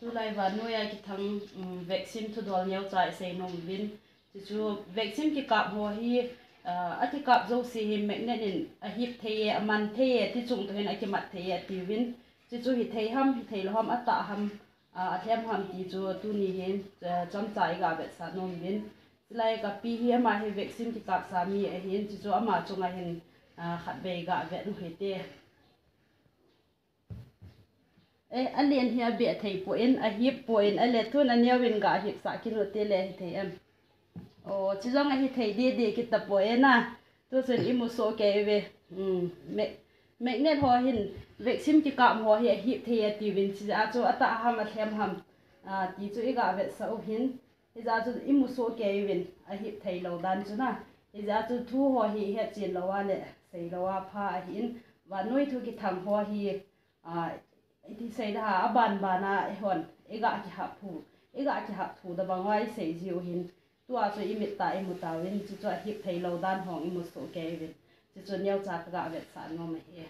tu lai và nuôi ai cái thằng vaccine thu đòn nhau chạy xây nông vin chỉ chú vaccine cái cặp hoa hi ở cái cặp dâu xì hi mẹ nên hip thề man thề thì chúng tôi hiện cái mặt thề thì vin chỉ chú hi thề lo ham ở tạ ham thêm ham thì chú tu ni hen chăm chạy cả vậy sao nông vin lai cái pi hi mà hi vaccine cái cặp sa mi hen chỉ chú mà chúng ai hen khát về cả vậy nó hết anh liền hi bịa thầy poin hip poin lệ thun anh nhau bên gà hip sa kilo tê lệ thầy em chỉ do ngày thầy đi cái tập poin à tôi xin im một số cái về mẹ nên họ hình vaccine chỉ cảm họ hip thầy thì bên chỉ cho ata ham mà thêm ham thì cho cái gà về sau hình thì ra cho im một số cái về hip thầy lâu đan cho na thì ra cho thu họ hết tiền lâu anh xây lâu pha hình và nuôi thu cái thằng họ thì xây ra ban bana hòn ega ki hap thu da bangai sei jiu hin tua cho imit ta imutawin chu cho hip thei lo dan hong imu so ke vin chu cho nyau cha ga vet san ngom he